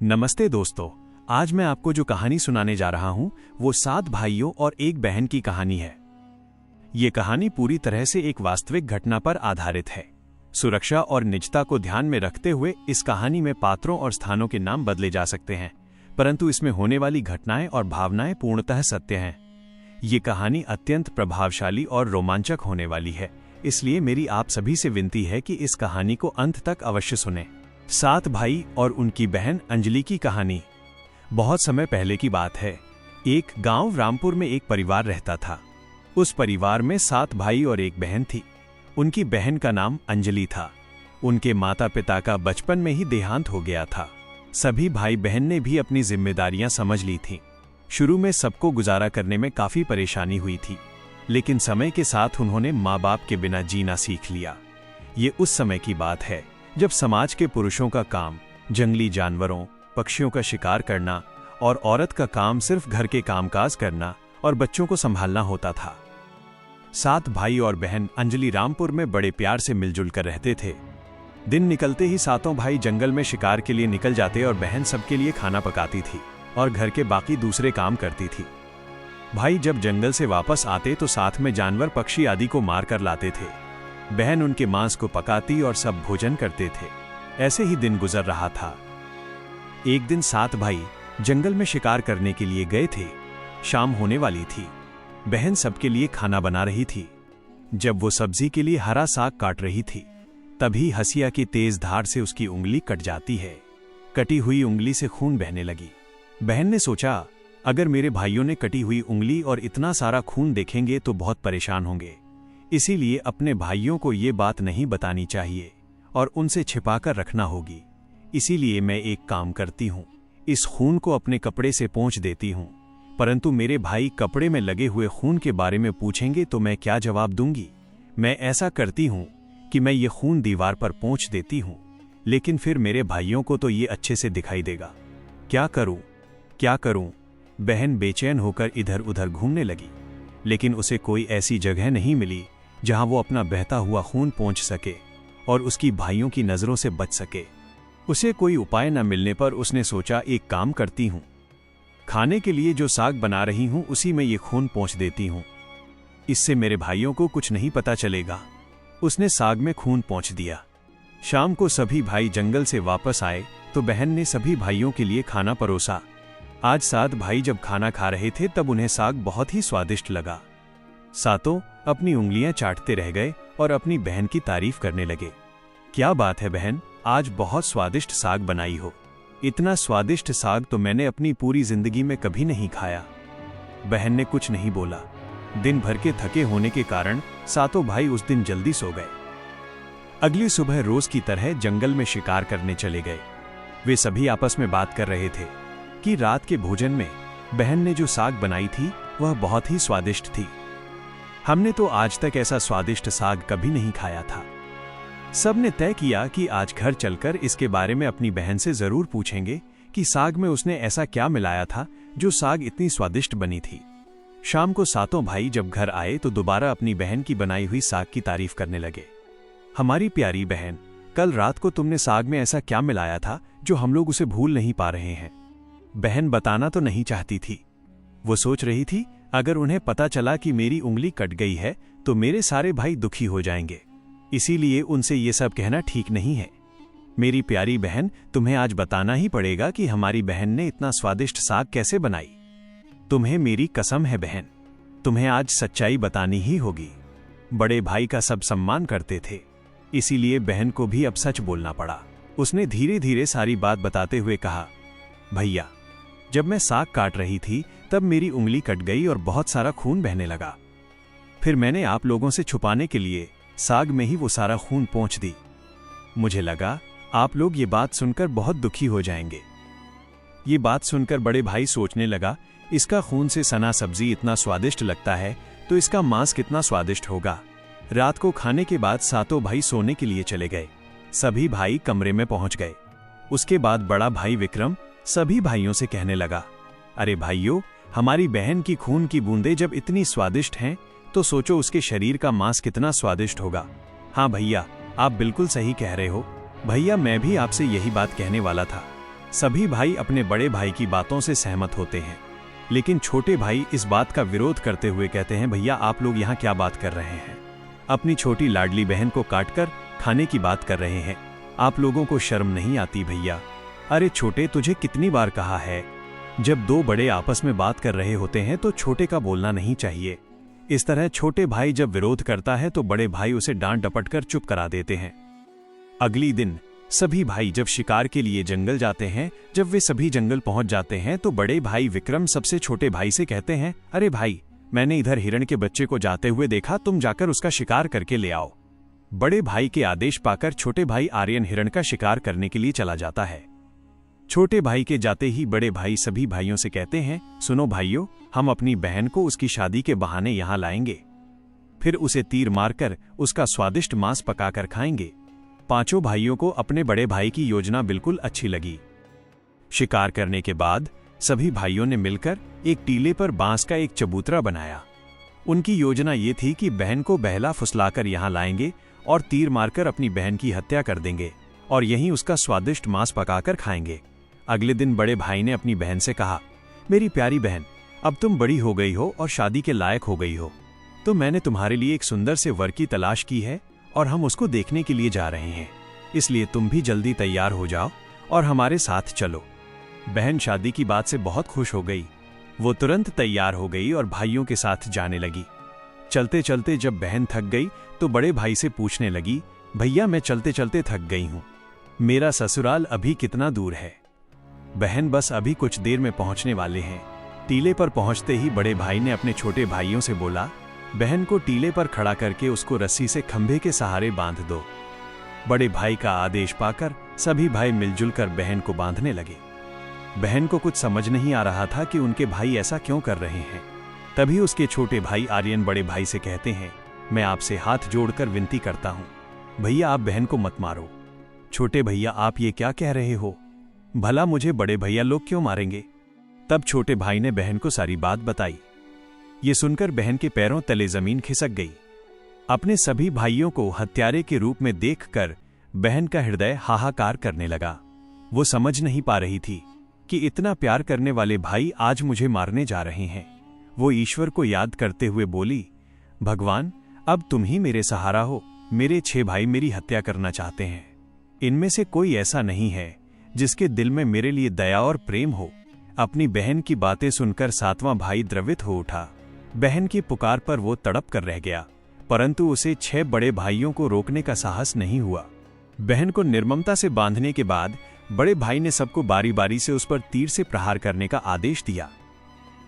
नमस्ते दोस्तों। आज मैं आपको जो कहानी सुनाने जा रहा हूं वो 7 भाइयों और एक बहन की कहानी है। ये कहानी पूरी तरह से एक वास्तविक घटना पर आधारित है। सुरक्षा और निजता को ध्यान में रखते हुए इस कहानी में पात्रों और स्थानों के नाम बदले जा सकते हैं, परंतु इसमें होने वाली घटनाएं और भावनाएं पूर्णतः सत्य हैं। ये कहानी अत्यंत प्रभावशाली और रोमांचक होने वाली है, इसलिए मेरी आप सभी से विनती है कि इस कहानी को अंत तक अवश्य सुनें। 7 भाई और उनकी बहन अंजलि की कहानी। बहुत समय पहले की बात है। एक गांव रामपुर में एक परिवार रहता था। उस परिवार में 7 भाई और एक बहन थी। उनकी बहन का नाम अंजलि था। उनके माता पिता का बचपन में ही देहांत हो गया था। सभी भाई बहन ने भी अपनी जिम्मेदारियां समझ ली थीं। शुरू में सबको गुजारा करने में काफी परेशानी हुई थी, लेकिन समय के साथ उन्होंने माँ बाप के बिना जीना सीख लिया। ये उस समय की बात है जब समाज के पुरुषों का काम जंगली जानवरों, पक्षियों का शिकार करना और औरत का काम सिर्फ घर के कामकाज करना और बच्चों को संभालना होता था। 7 भाई और बहन अंजलि रामपुर में बड़े प्यार से मिलजुल कर रहते थे। दिन निकलते ही 7 भाई जंगल में शिकार के लिए निकल जाते और बहन सबके लिए खाना पकाती थी और घर के बाकी दूसरे काम करती थी। भाई जब जंगल से वापस आते तो साथ में जानवर, पक्षी आदि को मार कर लाते थे। बहन उनके मांस को पकाती और सब भोजन करते थे। ऐसे ही दिन गुजर रहा था। एक दिन 7 भाई जंगल में शिकार करने के लिए गए थे। शाम होने वाली थी। बहन सबके लिए खाना बना रही थी। जब वो सब्जी के लिए हरा साग काट रही थी, तभी हंसिया की तेज धार से उसकी उंगली कट जाती है। कटी हुई उंगली से खून बहने लगी। बहन ने सोचा, अगर मेरे भाइयों ने कटी हुई उंगली और इतना सारा खून देखेंगे तो बहुत परेशान होंगे, इसीलिए अपने भाइयों को ये बात नहीं बतानी चाहिए और उनसे छिपाकर रखना होगी। इसीलिए मैं एक काम करती हूँ, इस खून को अपने कपड़े से पोंछ देती हूँ, परंतु मेरे भाई कपड़े में लगे हुए खून के बारे में पूछेंगे तो मैं क्या जवाब दूंगी। मैं ऐसा करती हूँ कि मैं ये खून दीवार पर पोंछ देती हूँ, लेकिन फिर मेरे भाइयों को तो ये अच्छे से दिखाई देगा। क्या करूँ, क्या करूँ? बहन बेचैन होकर इधर उधर घूमने लगी, लेकिन उसे कोई ऐसी जगह नहीं मिली जहां वो अपना बहता हुआ खून पोंछ सके और उसकी भाइयों की नजरों से बच सके। उसे कोई उपाय न मिलने पर उसने सोचा, एक काम करती हूं, खाने के लिए जो साग बना रही हूं उसी में ये खून पोंछ देती हूं, इससे मेरे भाइयों को कुछ नहीं पता चलेगा। उसने साग में खून पोंछ दिया। शाम को सभी भाई जंगल से वापस आए तो बहन ने सभी भाइयों के लिए खाना परोसा। आज 7 भाई जब खाना खा रहे थे तब उन्हें साग बहुत ही स्वादिष्ट लगा। 7 अपनी उंगलियां चाटते रह गए और अपनी बहन की तारीफ करने लगे। क्या बात है बहन, आज बहुत स्वादिष्ट साग बनाई हो। इतना स्वादिष्ट साग तो मैंने अपनी पूरी जिंदगी में कभी नहीं खाया। बहन ने कुछ नहीं बोला। दिन भर के थके होने के कारण 7 भाई उस दिन जल्दी सो गए। अगली सुबह रोज की तरह जंगल में शिकार करने चले गए। वे सभी आपस में बात कर रहे थे कि रात के भोजन में बहन ने जो साग बनाई थी वह बहुत ही स्वादिष्ट थी। हमने तो आज तक ऐसा स्वादिष्ट साग कभी नहीं खाया था। सबने तय किया कि आज घर चलकर इसके बारे में अपनी बहन से जरूर पूछेंगे कि साग में उसने ऐसा क्या मिलाया था जो साग इतनी स्वादिष्ट बनी थी। शाम को 7 भाई जब घर आए तो दोबारा अपनी बहन की बनाई हुई साग की तारीफ करने लगे। हमारी प्यारी बहन, कल रात को तुमने साग में ऐसा क्या मिलाया था जो हम लोग उसे भूल नहीं पा रहे हैं। बहन बताना तो नहीं चाहती थी। वो सोच रही थी, अगर उन्हें पता चला कि मेरी उंगली कट गई है तो मेरे सारे भाई दुखी हो जाएंगे, इसीलिए उनसे ये सब कहना ठीक नहीं है। मेरी प्यारी बहन, तुम्हें आज बताना ही पड़ेगा कि हमारी बहन ने इतना स्वादिष्ट साग कैसे बनाई। तुम्हें मेरी कसम है बहन, तुम्हें आज सच्चाई बतानी ही होगी। बड़े भाई का सब सम्मान करते थे, इसीलिए बहन को भी अब सच बोलना पड़ा। उसने धीरे धीरे सारी बात बताते हुए कहा, भैया, जब मैं साग काट रही थी तब मेरी उंगली कट गई और बहुत सारा खून बहने लगा। फिर मैंने आप लोगों से छुपाने के लिए साग में ही वो सारा खून पोंछ दी। मुझे लगा आप लोग ये बात सुनकर बहुत दुखी हो जाएंगे। ये बात सुनकर बड़े भाई सोचने लगा, इसका खून से सना सब्जी इतना स्वादिष्ट लगता है तो इसका मांस कितना स्वादिष्ट होगा। रात को खाने के बाद 7 भाई सोने के लिए चले गए। सभी भाई कमरे में पहुंच गए। उसके बाद बड़ा भाई विक्रम सभी भाइयों से कहने लगा, अरे भाइयों, हमारी बहन की खून की बूंदें जब इतनी स्वादिष्ट हैं तो सोचो उसके शरीर का मांस कितना स्वादिष्ट होगा। हाँ भैया, आप बिल्कुल सही कह रहे हो। भैया, मैं भी आपसे यही बात कहने वाला था। सभी भाई अपने बड़े भाई की बातों से सहमत होते हैं, लेकिन छोटे भाई इस बात का विरोध करते हुए कहते हैं, भैया आप लोग यहाँ क्या बात कर रहे हैं? अपनी छोटी लाडली बहन को काटकर खाने की बात कर रहे हैं। आप लोगों को शर्म नहीं आती भैया? अरे छोटे, तुझे कितनी बार कहा है, जब दो बड़े आपस में बात कर रहे होते हैं तो छोटे का बोलना नहीं चाहिए। इस तरह छोटे भाई जब विरोध करता है तो बड़े भाई उसे डांट डपट कर चुप करा देते हैं। अगली दिन सभी भाई जब शिकार के लिए जंगल जाते हैं, जब वे सभी जंगल पहुंच जाते हैं तो बड़े भाई विक्रम सबसे छोटे भाई से कहते हैं, अरे भाई, मैंने इधर हिरण के बच्चे को जाते हुए देखा, तुम जाकर उसका शिकार करके ले आओ। बड़े भाई के आदेश पाकर छोटे भाई आर्यन हिरण का शिकार करने के लिए चला जाता है। छोटे भाई के जाते ही बड़े भाई सभी भाइयों से कहते हैं, सुनो भाइयों, हम अपनी बहन को उसकी शादी के बहाने यहां लाएंगे, फिर उसे तीर मारकर उसका स्वादिष्ट मांस पकाकर खाएंगे। पांचों भाइयों को अपने बड़े भाई की योजना बिल्कुल अच्छी लगी। शिकार करने के बाद सभी भाइयों ने मिलकर एक टीले पर बांस का एक चबूतरा बनाया। उनकी योजना ये थी कि बहन को बहला फुसलाकर यहां लाएंगे और तीर मारकर अपनी बहन की हत्या कर देंगे और यहीं उसका स्वादिष्ट मांस पकाकर खाएंगे। अगले दिन बड़े भाई ने अपनी बहन से कहा, मेरी प्यारी बहन, अब तुम बड़ी हो गई हो और शादी के लायक हो गई हो, तो मैंने तुम्हारे लिए एक सुंदर से वर की तलाश की है और हम उसको देखने के लिए जा रहे हैं, इसलिए तुम भी जल्दी तैयार हो जाओ और हमारे साथ चलो। बहन शादी की बात से बहुत खुश हो गई। वो तुरंत तैयार हो गई और भाइयों के साथ जाने लगी। चलते चलते जब बहन थक गई तो बड़े भाई से पूछने लगी, भैया मैं चलते चलते थक गई हूं, मेरा ससुराल अभी कितना दूर है? बहन, बस अभी कुछ देर में पहुंचने वाले हैं। टीले पर पहुंचते ही बड़े भाई ने अपने छोटे भाइयों से बोला, बहन को टीले पर खड़ा करके उसको रस्सी से खंभे के सहारे बांध दो। बड़े भाई का आदेश पाकर सभी भाई मिलजुल कर बहन को बांधने लगे। बहन को कुछ समझ नहीं आ रहा था कि उनके भाई ऐसा क्यों कर रहे हैं। तभी उसके छोटे भाई आर्यन बड़े भाई से कहते हैं, मैं आपसे हाथ जोड़कर विनती करता हूं, भैया आप बहन को मत मारो। छोटे भैया, आप ये क्या कह रहे हो? भला मुझे बड़े भैया लोग क्यों मारेंगे? तब छोटे भाई ने बहन को सारी बात बताई। ये सुनकर बहन के पैरों तले जमीन खिसक गई। अपने सभी भाइयों को हत्यारे के रूप में देखकर बहन का हृदय हाहाकार करने लगा। वो समझ नहीं पा रही थी कि इतना प्यार करने वाले भाई आज मुझे मारने जा रहे हैं। वो ईश्वर को याद करते हुए बोली, भगवान, अब तुम ही मेरे सहारा हो। मेरे 6 भाई मेरी हत्या करना चाहते हैं। इनमें से कोई ऐसा नहीं है जिसके दिल में मेरे लिए दया और प्रेम हो। अपनी बहन की बातें सुनकर 7वां भाई द्रवित हो उठा। बहन की पुकार पर वो तड़प कर रह गया, परंतु उसे 6 बड़े भाइयों को रोकने का साहस नहीं हुआ। बहन को निर्ममता से बांधने के बाद बड़े भाई ने सबको बारी बारी से उस पर तीर से प्रहार करने का आदेश दिया।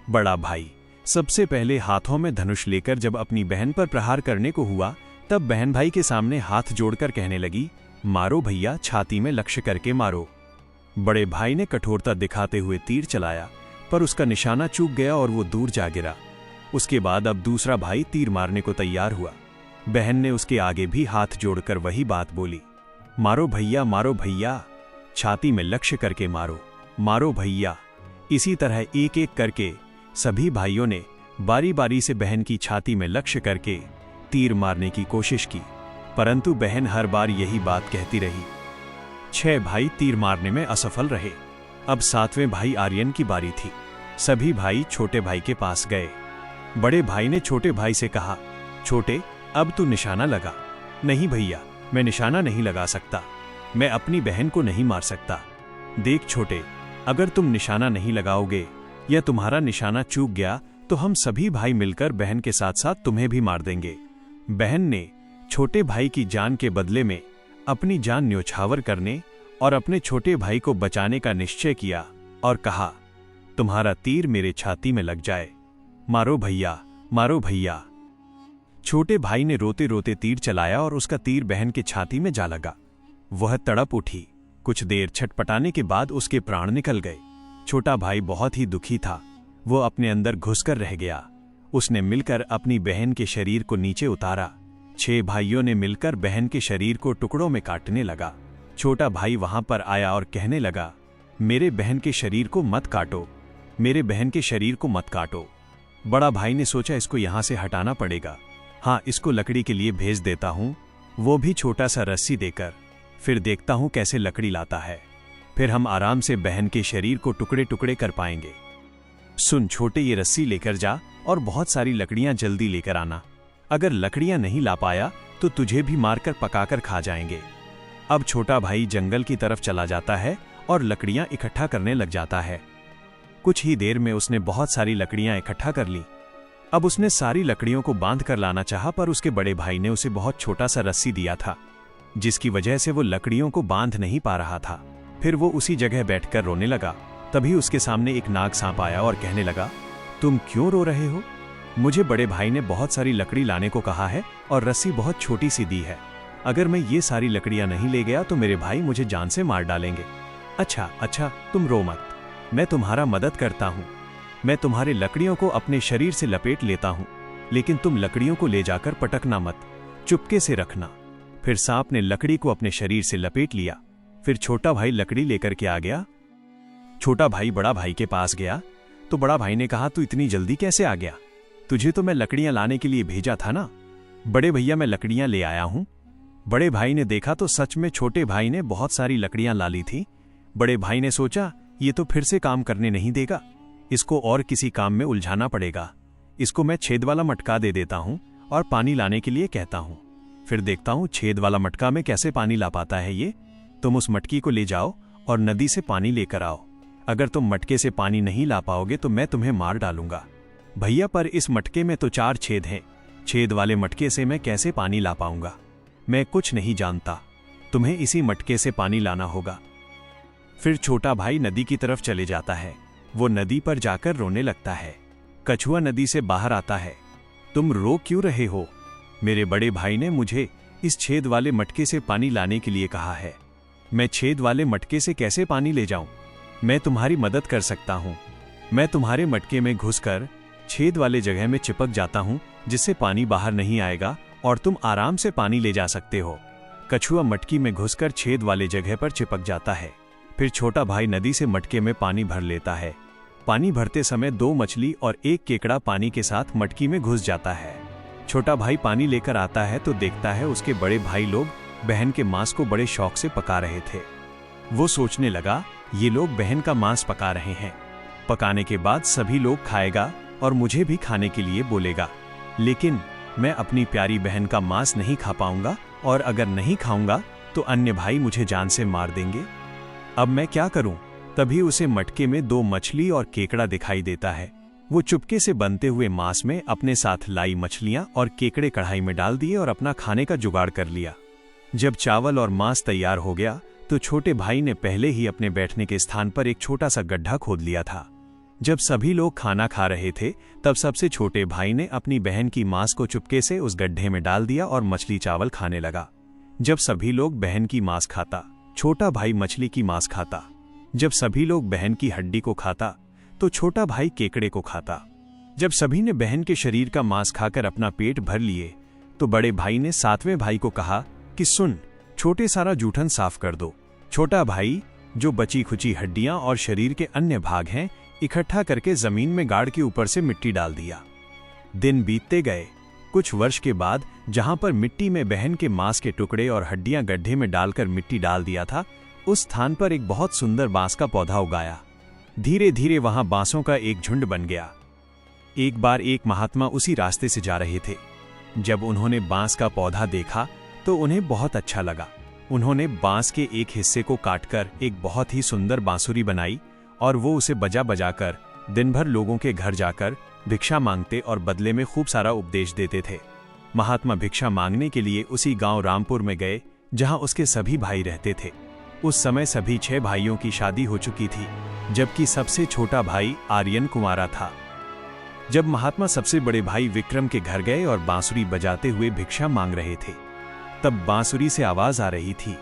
बड़ा भाई सबसे पहले हाथों में धनुष लेकर जब अपनी बहन पर प्रहार करने को हुआ, तब बहन भाई के सामने हाथ जोड़कर कहने लगी, मारो भैया, छाती में लक्ष्य करके मारो। बड़े भाई ने कठोरता दिखाते हुए तीर चलाया, पर उसका निशाना चूक गया और वो दूर जा गिरा। उसके बाद अब दूसरा भाई तीर मारने को तैयार हुआ। बहन ने उसके आगे भी हाथ जोड़कर वही बात बोली, मारो भैया, छाती में लक्ष्य करके मारो, मारो भैया। इसी तरह एक एक करके सभी भाइयों ने बारी बारी से बहन की छाती में लक्ष्य करके तीर मारने की कोशिश की, परंतु बहन हर बार यही बात कहती रही। 6 भाई तीर मारने में असफल रहे। अब 7वें भाई आर्यन की बारी थी। सभी भाई छोटे भाई के पास गए। बड़े भाई ने छोटे भाई से कहा, छोटे, अब तू निशाना लगा। नहीं भैया, मैं निशाना नहीं लगा सकता, मैं अपनी बहन को नहीं मार सकता। देख छोटे, अगर तुम निशाना नहीं लगाओगे या तुम्हारा निशाना चूक गया तो हम सभी भाई मिलकर बहन के साथ साथ तुम्हें भी मार देंगे। बहन ने छोटे भाई की जान के बदले में अपनी जान न्योछावर करने और अपने छोटे भाई को बचाने का निश्चय किया और कहा, तुम्हारा तीर मेरे छाती में लग जाए, मारो भैया, मारो भैया। छोटे भाई ने रोते रोते तीर चलाया और उसका तीर बहन के छाती में जा लगा। वह तड़प उठी। कुछ देर छटपटाने के बाद उसके प्राण निकल गए। छोटा भाई बहुत ही दुखी था। वो अपने अंदर घुसकर रह गया। उसने मिलकर अपनी बहन के शरीर को नीचे उतारा। 6 भाइयों ने मिलकर बहन के शरीर को टुकड़ों में काटने लगा। छोटा भाई वहां पर आया और कहने लगा, मेरे बहन के शरीर को मत काटो, मेरे बहन के शरीर को मत काटो। बड़ा भाई ने सोचा, इसको यहां से हटाना पड़ेगा। हाँ, इसको लकड़ी के लिए भेज देता हूं, वो भी छोटा सा रस्सी देकर, फिर देखता हूं कैसे लकड़ी लाता है। फिर हम आराम से बहन के शरीर को टुकड़े टुकड़े कर पाएंगे। सुन छोटे, ये रस्सी लेकर जा और बहुत सारी लकड़ियां जल्दी लेकर आना। अगर लकड़ियां नहीं ला पाया तो तुझे भी मारकर पकाकर खा जाएंगे। अब छोटा भाई जंगल की तरफ चला जाता है और लकड़ियां इकट्ठा करने लग जाता है। कुछ ही देर में उसने बहुत सारी लकड़ियां इकट्ठा कर ली। अब उसने सारी लकड़ियों को बांध कर लाना चाहा, पर उसके बड़े भाई ने उसे बहुत छोटा सा रस्सी दिया था, जिसकी वजह से वो लकड़ियों को बांध नहीं पा रहा था। फिर वो उसी जगह बैठकर रोने लगा। तभी उसके सामने एक नाग सांप आया और कहने लगा, तुम क्यों रो रहे हो? मुझे बड़े भाई ने बहुत सारी लकड़ी लाने को कहा है और रस्सी बहुत छोटी सी दी है। अगर मैं ये सारी लकड़ियां नहीं ले गया तो मेरे भाई मुझे जान से मार डालेंगे। अच्छा, तुम रो मत, मैं तुम्हारा मदद करता हूँ। मैं तुम्हारे लकड़ियों को अपने शरीर से लपेट लेता हूँ, लेकिन तुम लकड़ियों को ले जाकर पटकना मत, चुपके से रखना। फिर सांप ने लकड़ी को अपने शरीर से लपेट लिया। फिर छोटा भाई लकड़ी लेकर के आ गया। छोटा भाई बड़ा भाई के पास गया तो बड़ा भाई ने कहा, तू इतनी जल्दी कैसे आ गया? तुझे तो मैं लकड़ियां लाने के लिए भेजा था ना। बड़े भैया, मैं लकड़ियां ले आया हूं। बड़े भाई ने देखा तो सच में छोटे भाई ने बहुत सारी लकड़ियां ला ली थी। बड़े भाई ने सोचा, ये तो फिर से काम करने नहीं देगा, इसको और किसी काम में उलझाना पड़ेगा। इसको मैं छेद वाला मटका दे देता हूं और पानी लाने के लिए कहता हूं। फिर देखता हूं छेद वाला मटका में कैसे पानी ला पाता है ये। तुम उस मटकी को ले जाओ और नदी से पानी लेकर आओ। अगर तुम मटके से पानी नहीं ला पाओगे तो मैं तुम्हें मार डालूंगा। भैया, पर इस मटके में तो 4 छेद हैं, छेद वाले मटके से मैं कैसे पानी ला पाऊंगा? मैं कुछ नहीं जानता, तुम्हें इसी मटके से पानी लाना होगा। फिर छोटा भाई नदी की तरफ चले जाता है। वो नदी पर जाकर रोने लगता है। कछुआ नदी से बाहर आता है। तुम रो क्यों रहे हो? मेरे बड़े भाई ने मुझे इस छेद वाले मटके से पानी लाने के लिए कहा है। मैं छेद वाले मटके से कैसे पानी ले जाऊं? मैं तुम्हारी मदद कर सकता हूं। मैं तुम्हारे मटके में घुसकर छेद वाले जगह में चिपक जाता हूं, जिससे पानी बाहर नहीं आएगा और तुम आराम से पानी ले जा सकते हो। कछुआ मटकी में घुसकर छेद वाले जगह पर चिपक जाता है। फिर छोटा भाई नदी से मटके में पानी भर लेता है। पानी भरते समय 2 मछली और 1 केकड़ा पानी के साथ मटकी में घुस जाता है। छोटा भाई पानी लेकर आता है तो देखता है उसके बड़े भाई लोग बहन के मांस को बड़े शौक से पका रहे थे। वो सोचने लगा, ये लोग बहन का मांस पका रहे हैं, पकाने के बाद सभी लोग खाएगा और मुझे भी खाने के लिए बोलेगा, लेकिन मैं अपनी प्यारी बहन का मांस नहीं खा पाऊंगा और अगर नहीं खाऊंगा तो अन्य भाई मुझे जान से मार देंगे। अब मैं क्या करूं? तभी उसे मटके में 2 मछली और केकड़ा दिखाई देता है। वो चुपके से बनते हुए मांस में अपने साथ लाई मछलियां और केकड़े कढ़ाई में डाल दिए और अपना खाने का जुगाड़ कर लिया। जब चावल और मांस तैयार हो गया तो छोटे भाई ने पहले ही अपने बैठने के स्थान पर एक छोटा सा गड्ढा खोद लिया था। जब सभी लोग खाना खा रहे थे तब सबसे छोटे भाई ने अपनी बहन की मांस को चुपके से उस गड्ढे में डाल दिया और मछली चावल खाने लगा। जब सभी लोग बहन की मांस खाता, छोटा भाई मछली की मांस खाता। जब सभी लोग बहन की हड्डी को खाता तो छोटा भाई केकड़े को खाता। जब सभी ने बहन के शरीर का मांस खाकर अपना पेट भर लिए तो बड़े भाई ने 7वें भाई को कहा कि सुन, छोटे सारा जूठन साफ कर दो। छोटा भाई जो बची खुची हड्डियां और शरीर के अन्य भाग हैं इकट्ठा करके जमीन में गाड़ के ऊपर से मिट्टी डाल दिया। दिन बीतते गए। कुछ वर्ष के बाद जहां पर मिट्टी में बहन के मांस के टुकड़े और हड्डियां गड्ढे में डालकर मिट्टी डाल दिया था, उस स्थान पर एक बहुत सुंदर बांस का पौधा उगाया। धीरे धीरे वहां बांसों का एक झुंड बन गया। एक बार एक महात्मा उसी रास्ते से जा रहे थे। जब उन्होंने बांस का पौधा देखा तो उन्हें बहुत अच्छा लगा। उन्होंने बांस के एक हिस्से को काटकर एक बहुत ही सुंदर बांसुरी बनाई और वो उसे बजा बजाकर दिन भर लोगों के घर जाकर भिक्षा मांगते और बदले में खूब सारा उपदेश देते थे। महात्मा भिक्षा मांगने के लिए उसी गांव रामपुर में गए जहां उसके सभी भाई रहते थे। उस समय सभी 6 भाइयों की शादी हो चुकी थी, जबकि सबसे छोटा भाई आर्यन कुंवारा था। जब महात्मा सबसे बड़े भाई विक्रम के घर गए और बांसुरी बजाते हुए भिक्षा मांग रहे थे, तब बांसुरी से आवाज आ रही थी,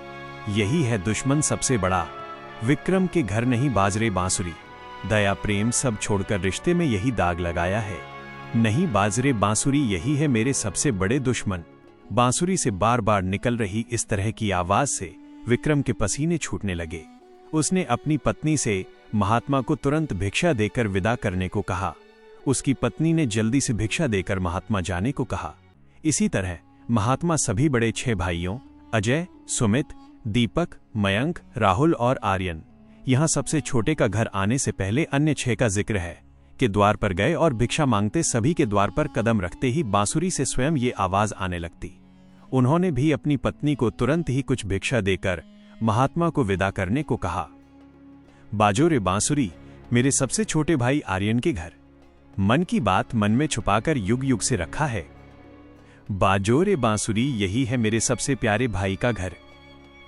यही है दुश्मन सबसे बड़ा। विक्रम के घर नहीं बाजरे बांसुरी, दया प्रेम सब छोड़कर रिश्ते में यही दाग लगाया है। नहीं बाजरे बांसुरी, यही है मेरे सबसे बड़े दुश्मन। बांसुरी से बार बार निकल रही इस तरह की आवाज से विक्रम के पसीने छूटने लगे। उसने अपनी पत्नी से महात्मा को तुरंत भिक्षा देकर विदा करने को कहा। उसकी पत्नी ने जल्दी से भिक्षा देकर महात्मा जाने को कहा। इसी तरह महात्मा सभी बड़े 6 भाइयों अजय, सुमित, दीपक, मयंक, राहुल और आर्यन यहाँ सबसे छोटे का घर आने से पहले अन्य 6 का जिक्र है कि द्वार पर गए और भिक्षा मांगते सभी के द्वार पर कदम रखते ही बांसुरी से स्वयं ये आवाज आने लगती। उन्होंने भी अपनी पत्नी को तुरंत ही कुछ भिक्षा देकर महात्मा को विदा करने को कहा। बाजो रे बांसुरी, मेरे सबसे छोटे भाई आर्यन के घर। मन की बात मन में छुपाकर युग युग से रखा है। बाजो रे बांसुरी, यही है मेरे सबसे प्यारे भाई का घर।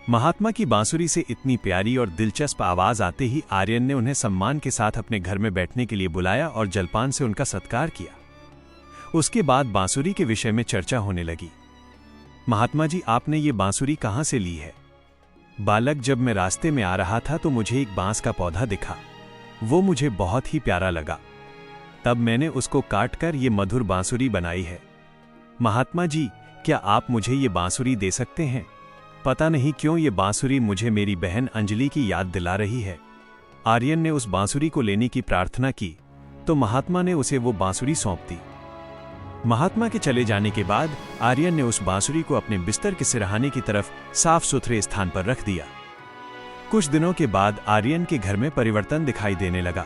महात्मा की बांसुरी से इतनी प्यारी और दिलचस्प आवाज आते ही आर्यन ने उन्हें सम्मान के साथ अपने घर में बैठने के लिए बुलाया और जलपान से उनका सत्कार किया। उसके बाद बांसुरी के विषय में चर्चा होने लगी। महात्मा जी, आपने ये बांसुरी कहाँ से ली है? बालक, जब मैं रास्ते में आ रहा था तो मुझे एक बांस का पौधा दिखा। वो मुझे बहुत ही प्यारा लगा। तब मैंने उसको काटकर ये मधुर बांसुरी बनाई है। महात्मा जी, क्या आप मुझे ये बांसुरी दे सकते हैं? पता नहीं क्यों ये बांसुरी मुझे मेरी बहन अंजलि की याद दिला रही है। आर्यन ने उस बांसुरी को लेने की प्रार्थना की तो महात्मा ने उसे वो बांसुरी सौंप दी। महात्मा के चले जाने के बाद आर्यन ने उस बांसुरी को अपने बिस्तर के सिरहाने की तरफ साफ सुथरे स्थान पर रख दिया। कुछ दिनों के बाद आर्यन के घर में परिवर्तन दिखाई देने लगा।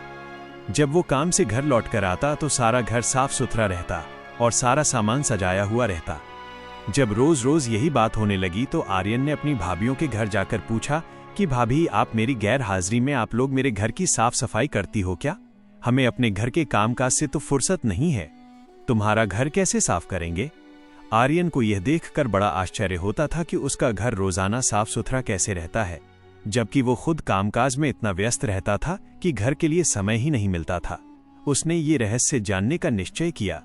जब वो काम से घर लौटकर आता तो सारा घर साफ सुथरा रहता और सारा सामान सजाया हुआ रहता। जब रोज रोज यही बात होने लगी तो आर्यन ने अपनी भाभियों के घर जाकर पूछा कि भाभी, आप मेरी गैर हाजिरी में आप लोग मेरे घर की साफ सफाई करती हो क्या? हमें अपने घर के कामकाज से तो फुर्सत नहीं है, तुम्हारा घर कैसे साफ करेंगे? आर्यन को यह देखकर बड़ा आश्चर्य होता था कि उसका घर रोजाना साफ सुथरा कैसे रहता है, जबकि वो खुद कामकाज में इतना व्यस्त रहता था कि घर के लिए समय ही नहीं मिलता था। उसने ये रहस्य जानने का निश्चय किया।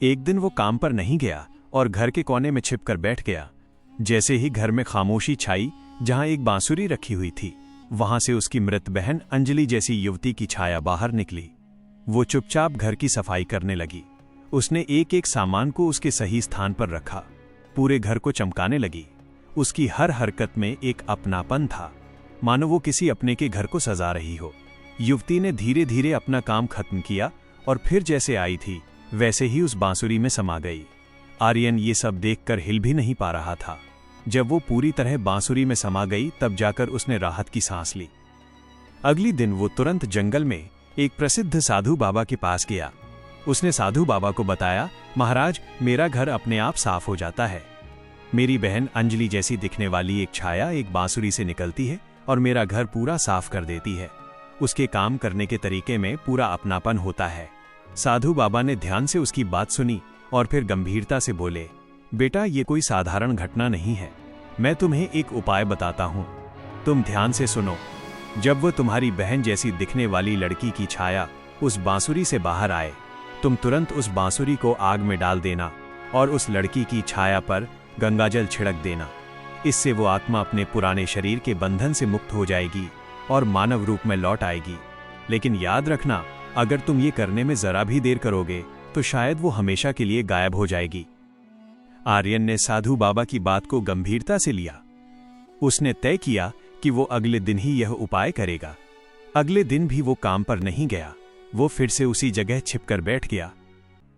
एक दिन वो काम पर नहीं गया और घर के कोने में छिपकर बैठ गया। जैसे ही घर में खामोशी छाई, जहां एक बांसुरी रखी हुई थी, वहां से उसकी मृत बहन अंजलि जैसी युवती की छाया बाहर निकली। वो चुपचाप घर की सफाई करने लगी। उसने एक एक सामान को उसके सही स्थान पर रखा, पूरे घर को चमकाने लगी। उसकी हर हरकत में एक अपनापन था, मानो वो किसी अपने के घर को सजा रही हो। युवती ने धीरे धीरे अपना काम खत्म किया और फिर जैसे आई थी वैसे ही उस बांसुरी में समा गई। आर्यन ये सब देखकर हिल भी नहीं पा रहा था। जब वो पूरी तरह बांसुरी में समा गई तब जाकर उसने राहत की सांस ली। अगली दिन वो तुरंत जंगल में एक प्रसिद्ध साधु बाबा के पास गया। उसने साधु बाबा को बताया, महाराज, मेरा घर अपने आप साफ हो जाता है। मेरी बहन अंजलि जैसी दिखने वाली एक छाया एक बांसुरी से निकलती है और मेरा घर पूरा साफ कर देती है। उसके काम करने के तरीके में पूरा अपनापन होता है। साधु बाबा ने ध्यान से उसकी बात सुनी और फिर गंभीरता से बोले, बेटा, ये कोई साधारण घटना नहीं है। मैं तुम्हें एक उपाय बताता हूँ, तुम ध्यान से सुनो। जब वो तुम्हारी बहन जैसी दिखने वाली लड़की की छाया उस बांसुरी से बाहर आए, तुम तुरंत उस बांसुरी को आग में डाल देना और उस लड़की की छाया पर गंगाजल छिड़क देना। इससे वो आत्मा अपने पुराने शरीर के बंधन से मुक्त हो जाएगी और मानव रूप में लौट आएगी। लेकिन याद रखना, अगर तुम ये करने में जरा भी देर करोगे तो शायद वो हमेशा के लिए गायब हो जाएगी। आर्यन ने साधु बाबा की बात को गंभीरता से लिया। उसने तय किया कि वो अगले दिन ही यह उपाय करेगा। अगले दिन भी वो काम पर नहीं गया। वो फिर से उसी जगह छिपकर बैठ गया।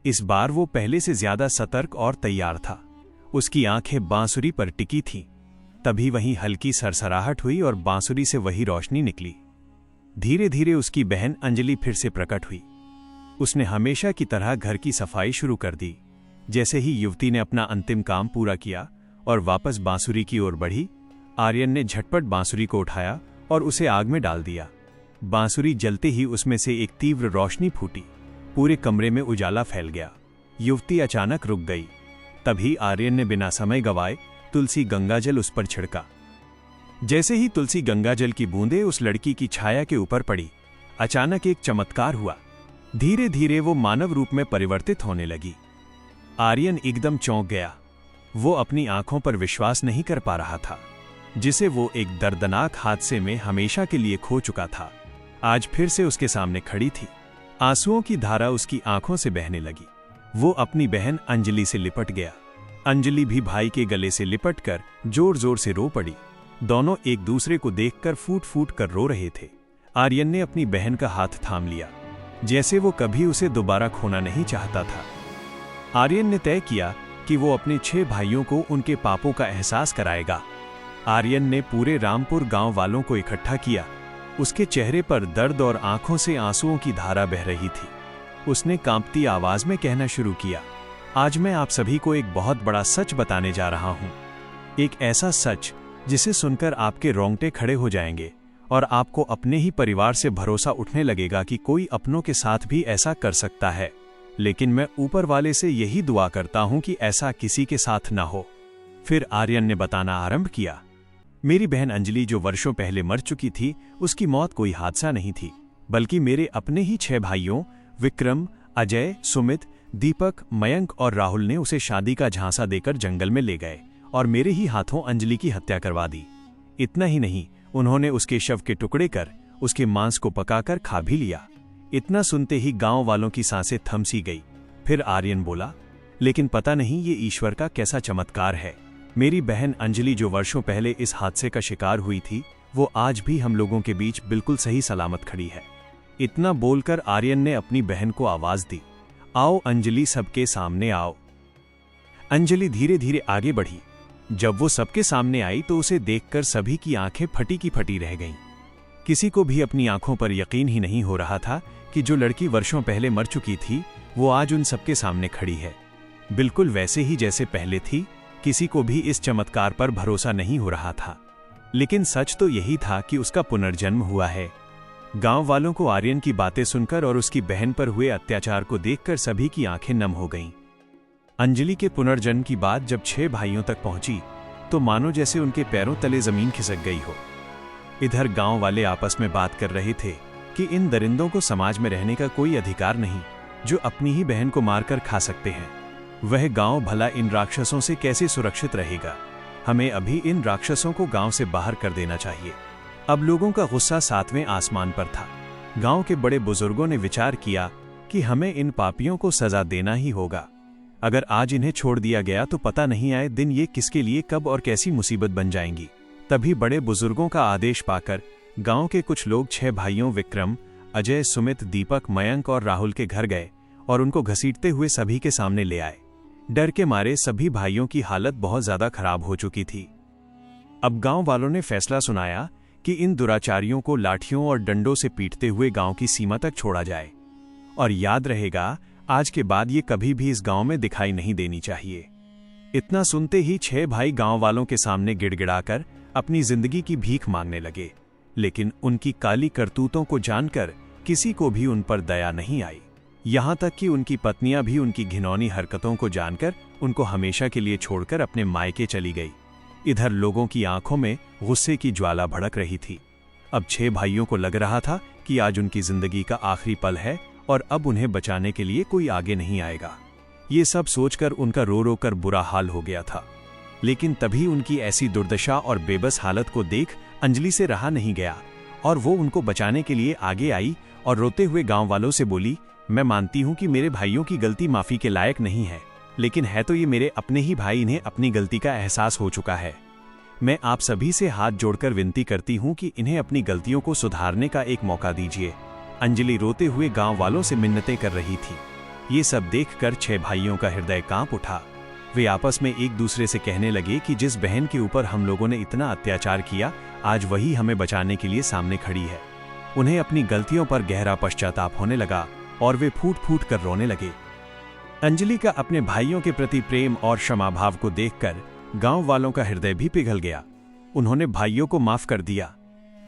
इस बार वो पहले से ज्यादा सतर्क और तैयार था। उसकी आंखें बांसुरी पर टिकी थीं। तभी वहीं हल्की सरसराहट हुई और बांसुरी से वही रोशनी निकली। धीरे धीरे उसकी बहन अंजलि फिर से प्रकट हुई। उसने हमेशा की तरह घर की सफाई शुरू कर दी। जैसे ही युवती ने अपना अंतिम काम पूरा किया और वापस बांसुरी की ओर बढ़ी, आर्यन ने झटपट बांसुरी को उठाया और उसे आग में डाल दिया। बांसुरी जलते ही उसमें से एक तीव्र रोशनी फूटी। पूरे कमरे में उजाला फैल गया। युवती अचानक रुक गई। तभी आर्यन ने बिना समय गवाए तुलसी गंगाजल उस पर छिड़का। जैसे ही तुलसी गंगाजल की बूंदें उस लड़की की छाया के ऊपर पड़ी, अचानक एक चमत्कार हुआ। धीरे धीरे वो मानव रूप में परिवर्तित होने लगी। आर्यन एकदम चौंक गया। वो अपनी आंखों पर विश्वास नहीं कर पा रहा था, जिसे वो एक दर्दनाक हादसे में हमेशा के लिए खो चुका था। आज फिर से उसके सामने खड़ी थी। आंसुओं की धारा उसकी आंखों से बहने लगी। वो अपनी बहन अंजलि से लिपट गया। अंजलि भी भाई के गले से लिपटकर जोर जोर से रो पड़ी। दोनों एक दूसरे को देखकर फूट फूट कर रो रहे थे। आर्यन ने अपनी बहन का हाथ थाम लिया, जैसे वो कभी उसे दोबारा खोना नहीं चाहता था। आर्यन ने तय किया कि वो अपने 6 भाइयों को उनके पापों का एहसास कराएगा। आर्यन ने पूरे रामपुर गांव वालों को इकट्ठा किया। उसके चेहरे पर दर्द और आंखों से आंसुओं की धारा बह रही थी। उसने कांपती आवाज में कहना शुरू किया, आज मैं आप सभी को एक बहुत बड़ा सच बताने जा रहा हूं। एक ऐसा सच जिसे सुनकर आपके रोंगटे खड़े हो जाएंगे और आपको अपने ही परिवार से भरोसा उठने लगेगा कि कोई अपनों के साथ भी ऐसा कर सकता है। लेकिन मैं ऊपर वाले से यही दुआ करता हूं कि ऐसा किसी के साथ ना हो। फिर आर्यन ने बताना आरंभ किया, मेरी बहन अंजलि जो वर्षों पहले मर चुकी थी, उसकी मौत कोई हादसा नहीं थी, बल्कि मेरे अपने ही 6 भाइयों विक्रम, अजय, सुमित, दीपक, मयंक और राहुल ने उसे शादी का झांसा देकर जंगल में ले गए और मेरे ही हाथों अंजलि की हत्या करवा दी। इतना ही नहीं, उन्होंने उसके शव के टुकड़े कर उसके मांस को पकाकर खा भी लिया। इतना सुनते ही गांव वालों की सांसें थम सी गई। फिर आर्यन बोला, लेकिन पता नहीं ये ईश्वर का कैसा चमत्कार है। मेरी बहन अंजलि जो वर्षों पहले इस हादसे का शिकार हुई थी, वो आज भी हम लोगों के बीच बिल्कुल सही सलामत खड़ी है। इतना बोलकर आर्यन ने अपनी बहन को आवाज दी, आओ अंजलि, सबके सामने आओ। अंजलि धीरे धीरे आगे बढ़ी। जब वो सबके सामने आई तो उसे देखकर सभी की आंखें फटी की फटी रह गईं। किसी को भी अपनी आंखों पर यकीन ही नहीं हो रहा था कि जो लड़की वर्षों पहले मर चुकी थी, वो आज उन सबके सामने खड़ी है, बिल्कुल वैसे ही जैसे पहले थी। किसी को भी इस चमत्कार पर भरोसा नहीं हो रहा था, लेकिन सच तो यही था कि उसका पुनर्जन्म हुआ है। गांव वालों को आर्यन की बातें सुनकर और उसकी बहन पर हुए अत्याचार को देखकर सभी की आंखें नम हो गईं। अंजलि के पुनर्जन्म की बात जब 6 भाइयों तक पहुंची तो मानो जैसे उनके पैरों तले जमीन खिसक गई हो। इधर गांव वाले आपस में बात कर रहे थे कि इन दरिंदों को समाज में रहने का कोई अधिकार नहीं, जो अपनी ही बहन को मारकर खा सकते हैं। वह गांव भला इन राक्षसों से कैसे सुरक्षित रहेगा? हमें अभी इन राक्षसों को गांव से बाहर कर देना चाहिए। अब लोगों का गुस्सा 7वें आसमान पर था। गांव के बड़े बुजुर्गों ने विचार किया कि हमें इन पापियों को सजा देना ही होगा। अगर आज इन्हें छोड़ दिया गया तो पता नहीं आए दिन ये किसके लिए कब और कैसी मुसीबत बन जाएंगी। तभी बड़े बुजुर्गों का आदेश पाकर गांव के कुछ लोग 6 भाइयों विक्रम, अजय, सुमित, दीपक, मयंक और राहुल के घर गए और उनको घसीटते हुए सभी के सामने ले आए। डर के मारे सभी भाइयों की हालत बहुत ज्यादा खराब हो चुकी थी। अब गांव वालों ने फैसला सुनाया कि इन दुराचारियों को लाठियों और डंडों से पीटते हुए गांव की सीमा तक छोड़ा जाए। और याद रहेगा, आज के बाद ये कभी भी इस गांव में दिखाई नहीं देनी चाहिए। इतना सुनते ही 6 भाई गांव वालों के सामने गिड़गिड़ाकर अपनी जिंदगी की भीख मांगने लगे, लेकिन उनकी काली करतूतों को जानकर किसी को भी उन पर दया नहीं आई। यहां तक कि उनकी पत्नियां भी उनकी घिनौनी हरकतों को जानकर उनको हमेशा के लिए छोड़कर अपने मायके चली गई। इधर लोगों की आंखों में गुस्से की ज्वाला भड़क रही थी। अब 6 भाइयों को लग रहा था कि आज उनकी जिंदगी का आखिरी पल है और अब उन्हें बचाने के लिए कोई आगे नहीं आएगा। ये सब सोचकर उनका रो रो कर बुरा हाल हो गया था। लेकिन तभी उनकी ऐसी दुर्दशा और बेबस हालत को देख अंजलि से रहा नहीं गया और वो उनको बचाने के लिए आगे आई और रोते हुए गांव वालों से बोली, मैं मानती हूं कि मेरे भाइयों की गलती माफी के लायक नहीं है, लेकिन है तो ये मेरे अपने ही भाई, इन्हें अपनी गलती का एहसास हो चुका है। मैं आप सभी से हाथ जोड़कर विनती करती हूं कि इन्हें अपनी गलतियों को सुधारने का एक मौका दीजिए। अंजलि रोते हुए गांव वालों से मिन्नतें कर रही थी। ये सब देखकर 6 भाइयों का हृदय कांप उठा। वे आपस में एक दूसरे से कहने लगे कि जिस बहन के ऊपर हम लोगों ने इतना अत्याचार किया, आज वही हमें बचाने के लिए सामने खड़ी है। उन्हें अपनी गलतियों पर गहरा पश्चाताप होने लगा और वे फूट फूट कर रोने लगे। अंजलि का अपने भाइयों के प्रति प्रेम और क्षमा भाव को देखकर गांव वालों का हृदय भी पिघल गया। उन्होंने भाइयों को माफ कर दिया।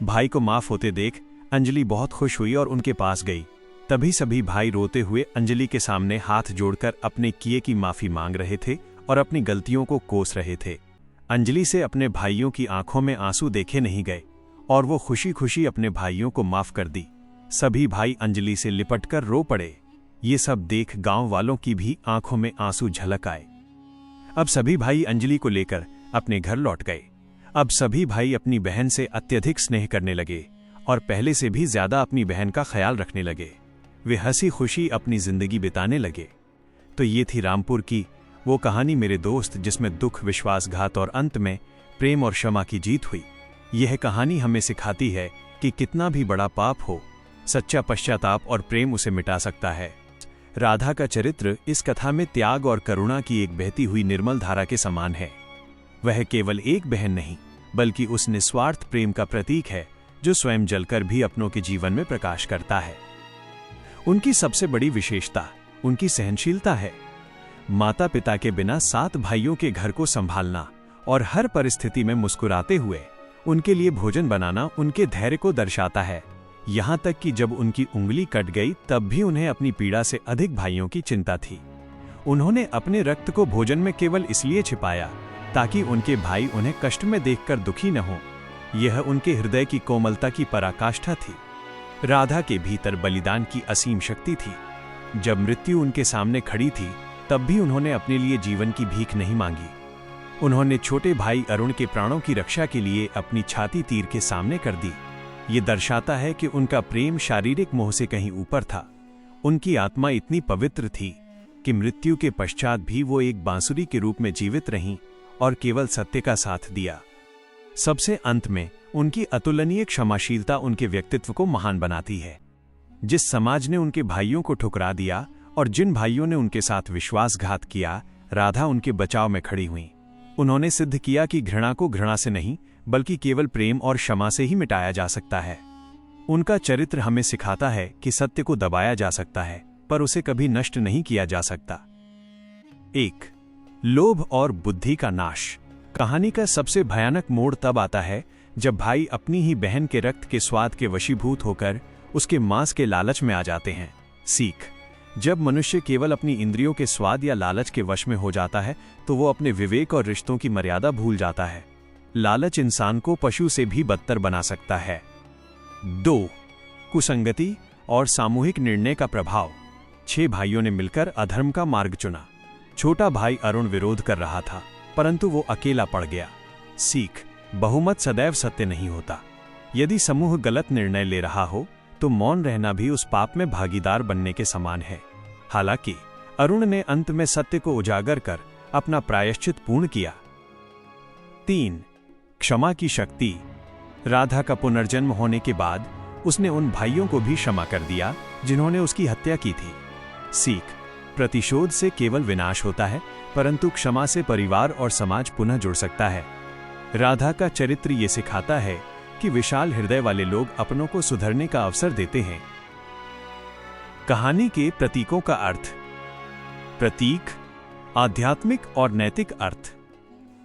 भाई को माफ होते देख अंजलि बहुत खुश हुई और उनके पास गई। तभी सभी भाई रोते हुए अंजलि के सामने हाथ जोड़कर अपने किए की माफी मांग रहे थे और अपनी गलतियों को कोस रहे थे। अंजलि से अपने भाइयों की आंखों में आंसू देखे नहीं गए और वो खुशी खुशी अपने भाइयों को माफ कर दी। सभी भाई अंजलि से लिपटकर रो पड़े। ये सब देख गांव वालों की भी आंखों में आंसू झलक आए। अब सभी भाई अंजलि को लेकर अपने घर लौट गए। अब सभी भाई अपनी बहन से अत्यधिक स्नेह करने लगे और पहले से भी ज्यादा अपनी बहन का ख्याल रखने लगे। वे हंसी खुशी अपनी जिंदगी बिताने लगे। तो ये थी रामपुर की वो कहानी मेरे दोस्त, जिसमें दुख, विश्वासघात और अंत में प्रेम और क्षमा की जीत हुई। यह कहानी हमें सिखाती है कि कितना भी बड़ा पाप हो, सच्चा पश्चाताप और प्रेम उसे मिटा सकता है। राधा का चरित्र इस कथा में त्याग और करुणा की एक बहती हुई निर्मल धारा के समान है। वह केवल एक बहन नहीं, बल्कि उस निस्वार्थ प्रेम का प्रतीक है जो स्वयं जलकर भी अपनों के जीवन में प्रकाश करता है। उनकी सबसे बड़ी विशेषता उनकी सहनशीलता है। माता पिता के बिना 7 भाइयों के घर को संभालना और हर परिस्थिति में मुस्कुराते हुए उनके लिए भोजन बनाना उनके धैर्य को दर्शाता है। यहाँ तक कि जब उनकी उंगली कट गई तब भी उन्हें अपनी पीड़ा से अधिक भाइयों की चिंता थी। उन्होंने अपने रक्त को भोजन में केवल इसलिए छिपाया ताकि उनके भाई उन्हें कष्ट में देखकर दुखी न हो। यह उनके हृदय की कोमलता की पराकाष्ठा थी। राधा के भीतर बलिदान की असीम शक्ति थी। जब मृत्यु उनके सामने खड़ी थी तब भी उन्होंने अपने लिए जीवन की भीख नहीं मांगी। उन्होंने छोटे भाई अरुण के प्राणों की रक्षा के लिए अपनी छाती तीर के सामने कर दी। ये दर्शाता है कि उनका प्रेम शारीरिक मोह से कहीं ऊपर था। उनकी आत्मा इतनी पवित्र थी कि मृत्यु के पश्चात भी वो एक बांसुरी के रूप में जीवित रहीं और केवल सत्य का साथ दिया। सबसे अंत में उनकी अतुलनीय क्षमाशीलता उनके व्यक्तित्व को महान बनाती है। जिस समाज ने उनके भाइयों को ठुकरा दिया और जिन भाइयों ने उनके साथ विश्वासघात किया, राधा उनके बचाव में खड़ी हुई। उन्होंने सिद्ध किया कि घृणा को घृणा से नहीं बल्कि केवल प्रेम और क्षमा से ही मिटाया जा सकता है। उनका चरित्र हमें सिखाता है कि सत्य को दबाया जा सकता है पर उसे कभी नष्ट नहीं किया जा सकता। 1. लोभ और बुद्धि का नाश। कहानी का सबसे भयानक मोड़ तब आता है जब भाई अपनी ही बहन के रक्त के स्वाद के वशीभूत होकर उसके मांस के लालच में आ जाते हैं। सीख: जब मनुष्य केवल अपनी इंद्रियों के स्वाद या लालच के वश में हो जाता है तो वो अपने विवेक और रिश्तों की मर्यादा भूल जाता है। लालच इंसान को पशु से भी बदतर बना सकता है। 2. कुसंगति और सामूहिक निर्णय का प्रभाव। 6 भाइयों ने मिलकर अधर्म का मार्ग चुना। छोटा भाई अरुण विरोध कर रहा था परंतु वो अकेला पड़ गया। सीख: बहुमत सदैव सत्य नहीं होता। यदि समूह गलत निर्णय ले रहा हो तो मौन रहना भी उस पाप में भागीदार बनने के समान है। हालांकि अरुण ने अंत में सत्य को उजागर कर अपना प्रायश्चित पूर्ण किया। 3. क्षमा की शक्ति। राधा का पुनर्जन्म होने के बाद उसने उन भाइयों को भी क्षमा कर दिया जिन्होंने उसकी हत्या की थी। सीख: प्रतिशोध से केवल विनाश होता है परंतु क्षमा से परिवार और समाज पुनः जुड़ सकता है। राधा का चरित्र ये सिखाता है कि विशाल हृदय वाले लोग अपनों को सुधरने का अवसर देते हैं। कहानी के प्रतीकों का अर्थ। प्रतीक: आध्यात्मिक और नैतिक अर्थ।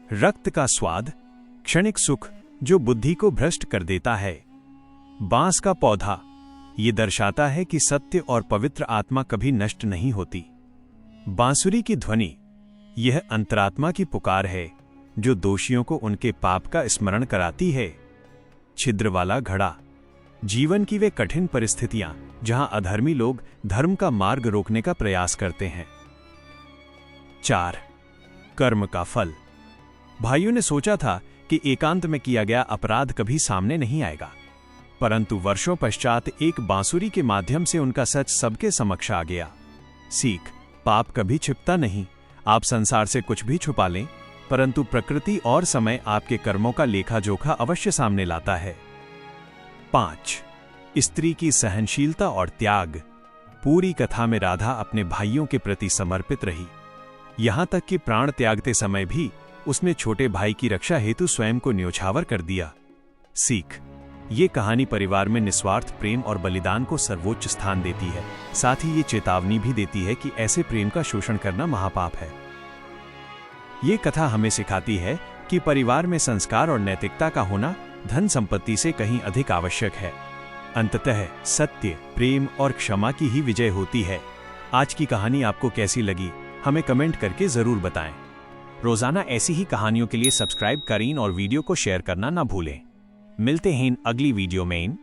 रक्त का स्वाद, क्षणिक सुख जो बुद्धि को भ्रष्ट कर देता है। बांस का पौधा, ये दर्शाता है कि सत्य और पवित्र आत्मा कभी नष्ट नहीं होती। बांसुरी की ध्वनि, यह अंतरात्मा की पुकार है जो दोषियों को उनके पाप का स्मरण कराती है। छिद्र वाला घड़ा, जीवन की वे कठिन परिस्थितियां जहां अधर्मी लोग धर्म का मार्ग रोकने का प्रयास करते हैं। 4. कर्म का फल। भाइयों ने सोचा था कि एकांत में किया गया अपराध कभी सामने नहीं आएगा, परंतु वर्षों पश्चात एक बांसुरी के माध्यम से उनका सच सबके समक्ष आ गया। सीख: पाप कभी छिपता नहीं। आप संसार से कुछ भी छुपा लें परंतु प्रकृति और समय आपके कर्मों का लेखा जोखा अवश्य सामने लाता है। 5. स्त्री की सहनशीलता और त्याग। पूरी कथा में राधा अपने भाइयों के प्रति समर्पित रही। यहां तक कि प्राण त्यागते समय भी उसने छोटे भाई की रक्षा हेतु स्वयं को न्योछावर कर दिया। सीख: ये कहानी परिवार में निस्वार्थ प्रेम और बलिदान को सर्वोच्च स्थान देती है। साथ ही ये चेतावनी भी देती है कि ऐसे प्रेम का शोषण करना महापाप है। ये कथा हमें सिखाती है कि परिवार में संस्कार और नैतिकता का होना धन संपत्ति से कहीं अधिक आवश्यक है। अंततः सत्य, प्रेम और क्षमा की ही विजय होती है। आज की कहानी आपको कैसी लगी हमें कमेंट करके जरूर बताएं। रोजाना ऐसी ही कहानियों के लिए सब्सक्राइब करें और वीडियो को शेयर करना ना भूलें। मिलते हैं अगली वीडियो में।